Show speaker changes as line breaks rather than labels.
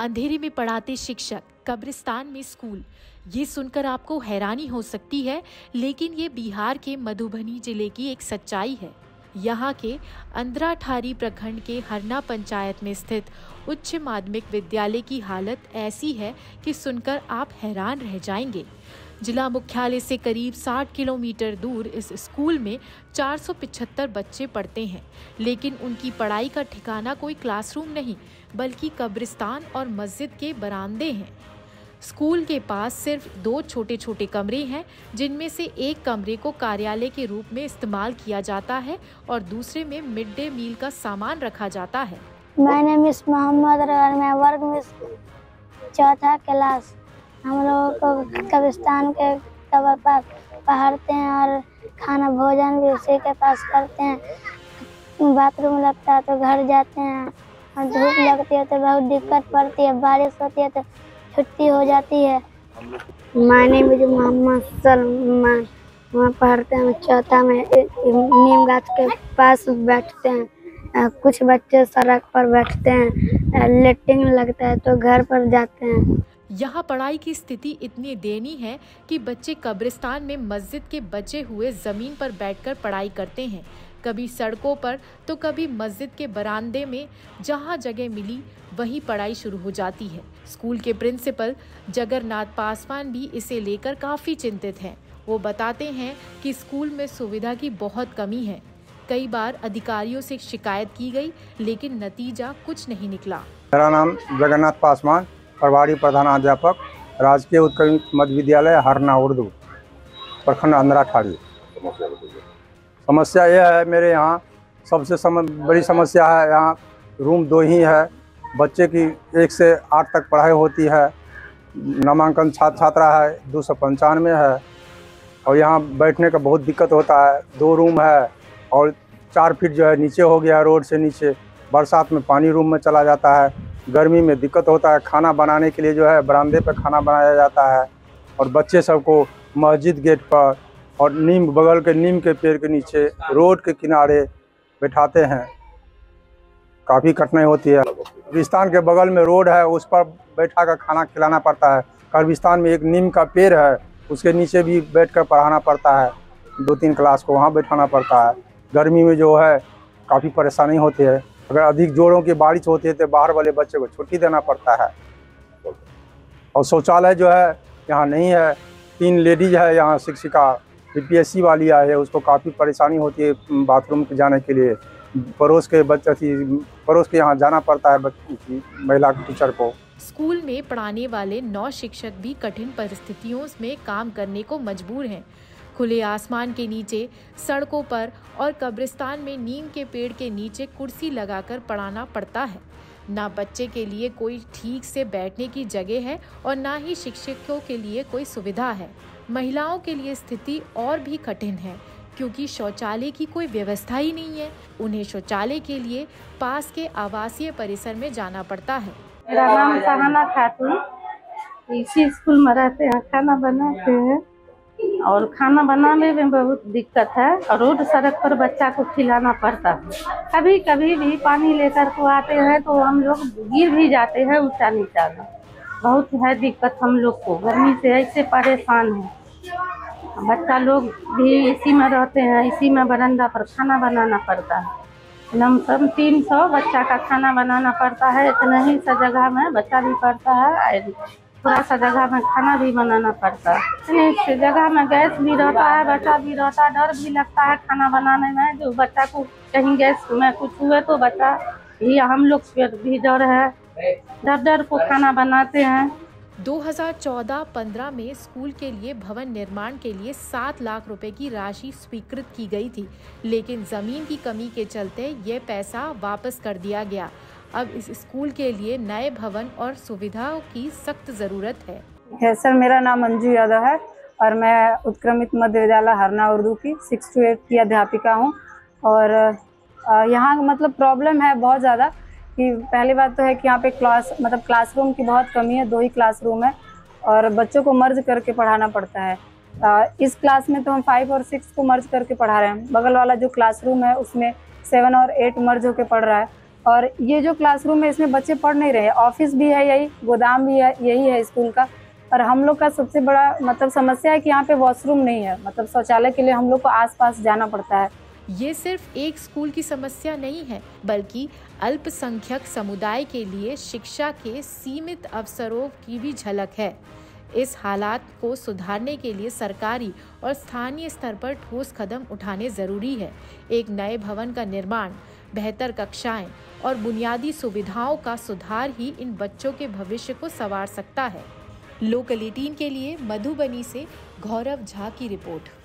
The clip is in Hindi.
अंधेरे में पढ़ाते शिक्षक, कब्रिस्तान में स्कूल। ये सुनकर आपको हैरानी हो सकती है, लेकिन ये बिहार के मधुबनी जिले की एक सच्चाई है। यहाँ के अंद्राठारी प्रखंड के हरना पंचायत में स्थित उच्च माध्यमिक विद्यालय की हालत ऐसी है कि सुनकर आप हैरान रह जाएंगे। जिला मुख्यालय से करीब 60 किलोमीटर दूर इस स्कूल में 475 बच्चे पढ़ते हैं, लेकिन उनकी पढ़ाई का ठिकाना कोई क्लासरूम नहीं, बल्कि कब्रिस्तान और मस्जिद के बरामदे हैं। स्कूल के पास सिर्फ 2 छोटे छोटे कमरे हैं, जिनमें से एक कमरे को कार्यालय के रूप में इस्तेमाल किया जाता है और दूसरे में मिड डे मील का सामान रखा जाता है।
मैंने मिस मोहम्मद और मैं वर्ग में चौथा क्लास। हम लोगों को कब्रिस्तान के कबर पर पढ़ते हैं और खाना भोजन भी उसी के पास करते हैं। बाथरूम लगता है तो घर जाते हैं, और धूप लगती है तो बहुत दिक्कत पड़ती है, बारिश होती है तो छुट्टी हो जाती है। माने मुझे मोहम्मद सलमान, वहाँ पढ़ते हैं चौथा में। नीम गाछ के पास बैठते हैं, कुछ बच्चे सड़क पर बैठते हैं, लेटरिन लगता है तो घर पर जाते हैं।
यहाँ पढ़ाई की स्थिति इतनी दयनीय है कि बच्चे कब्रिस्तान में मस्जिद के बचे हुए जमीन पर बैठकर पढ़ाई करते हैं, कभी सड़कों पर तो कभी मस्जिद के बरामदे में। जहाँ जगह मिली वहीं पढ़ाई शुरू हो जाती है। स्कूल के प्रिंसिपल जगन्नाथ पासवान भी इसे लेकर काफी चिंतित हैं। वो बताते हैं कि स्कूल में सुविधा की बहुत कमी है। कई बार अधिकारियों से शिकायत की गई, लेकिन नतीजा कुछ नहीं निकला।
मेरा नाम जगन्नाथ पासवान, प्रभारी प्रधानाध्यापक, राजकीय उत्कृष्ट मध्य विद्यालय हरना उर्दू, प्रखंड अंद्राठारी। समस्या यह है, मेरे यहाँ सबसे बड़ी समस्या है, यहाँ रूम 2 ही है। बच्चे की 1 से 8 तक पढ़ाई होती है। नामांकन छात्र छात्रा है 295 है, और यहाँ बैठने का बहुत दिक्कत होता है। 2 रूम है और 4 फीट जो है नीचे हो गया, रोड से नीचे। बरसात में पानी रूम में चला जाता है, गर्मी में दिक्कत होता है। खाना बनाने के लिए जो है बरामदे पर खाना बनाया जाता है, और बच्चे सबको मस्जिद गेट पर और बगल के नीम के पेड़ के नीचे रोड के किनारे बैठाते हैं। काफ़ी कठिनाई होती है। कब्रिस्तान के बगल में रोड है, उस पर बैठा कर खाना खिलाना पड़ता है। कब्रिस्तान में एक नीम का पेड़ है, उसके नीचे भी बैठकर पढ़ाना पड़ता है। 2-3 क्लास को वहाँ बैठाना पड़ता है। गर्मी में जो है काफ़ी परेशानी होती है। अगर अधिक जोरों की बारिश होती है तो बाहर वाले बच्चे को छुट्टी देना पड़ता है। और शौचालय जो है यहाँ नहीं है। 3 लेडीज है यहाँ शिक्षिका, बीपीएससी वाली आई है, उसको काफ़ी परेशानी होती है बाथरूम के जाने के लिए। पड़ोस के यहाँ जाना पड़ता है महिला टीचर को।
स्कूल में पढ़ाने वाले 9 शिक्षक भी कठिन परिस्थितियों में काम करने को मजबूर हैं। खुले आसमान के नीचे, सड़कों पर और कब्रिस्तान में नीम के पेड़ के नीचे कुर्सी लगाकर पढ़ाना पड़ता है। ना बच्चे के लिए कोई ठीक से बैठने की जगह है और ना ही शिक्षकों के लिए कोई सुविधा है। महिलाओं के लिए स्थिति और भी कठिन है, क्योंकि शौचालय की कोई व्यवस्था ही नहीं है। उन्हें शौचालय के लिए पास के आवासीय परिसर में जाना पड़ता है।
मेरा नाम सहाना खातून, इसी स्कूल में रहते हैं, खाना बनाते हैं और खाना बनाने में बहुत दिक्कत है। और रोड सड़क पर बच्चा को खिलाना पड़ता है। कभी कभी भी पानी लेकर को आते हैं तो हम लोग गिर भी जाते हैं ऊंचा नीचा में। बहुत है दिक्कत हम लोग को, गर्मी से ऐसे परेशान है। बच्चा लोग भी इसी में रहते हैं, इसी में बरामदा पर खाना बनाना पड़ता है। लमसम 300 बच्चा का खाना बनाना पड़ता है। इतना ही सा जगह में बच्चा भी पड़ता है, थोड़ा सा जगह में खाना भी बनाना पड़ता है। इस जगह में गैस भी रहता है, बच्चा भी रहता है, डर भी लगता है खाना बनाने में। जो बच्चा को कहीं गैस में कुछ हुए तो बच्चा भी, हम लोग पर भी डर है, डर को खाना बनाते हैं।
2014-15 में स्कूल के लिए भवन निर्माण के लिए 7 लाख रुपए की राशि स्वीकृत की गई थी, लेकिन जमीन की कमी के चलते ये पैसा वापस कर दिया गया। अब इस स्कूल के लिए नए भवन और सुविधाओं की सख्त जरूरत है।
सर, मेरा नाम अंजू यादव है और मैं उत्क्रमित मध्य विद्यालय हरना उर्दू की 6 to 8 की अध्यापिका हूँ। और यहाँ मतलब प्रॉब्लम है बहुत ज़्यादा कि पहली बात तो है कि यहाँ पे क्लासरूम की बहुत कमी है। 2 ही क्लासरूम है और बच्चों को मर्ज करके पढ़ाना पड़ता है। इस क्लास में तो हम 5 और 6 को मर्ज करके पढ़ा रहे हैं। बगल वाला जो क्लासरूम है उसमें 7 और 8 मर्ज होकर पढ़ रहा है। और ये जो क्लासरूम है इसमें बच्चे पढ़ नहीं रहे। ऑफिस भी है यही, गोदाम भी है यही है स्कूल का। और हम लोग का सबसे बड़ा मतलब समस्या है कि यहाँ पे वॉशरूम नहीं है, मतलब शौचालय के लिए हम लोग को आसपास जाना पड़ता है।
ये सिर्फ एक स्कूल की समस्या नहीं है, बल्कि अल्पसंख्यक समुदाय के लिए शिक्षा के सीमित अवसरों की भी झलक है। इस हालात को सुधारने के लिए सरकारी और स्थानीय स्तर पर ठोस कदम उठाने जरूरी है। एक नए भवन का निर्माण, बेहतर कक्षाएं और बुनियादी सुविधाओं का सुधार ही इन बच्चों के भविष्य को संवार सकता है। लोकल 18 के लिए मधुबनी से गौरव झा की रिपोर्ट।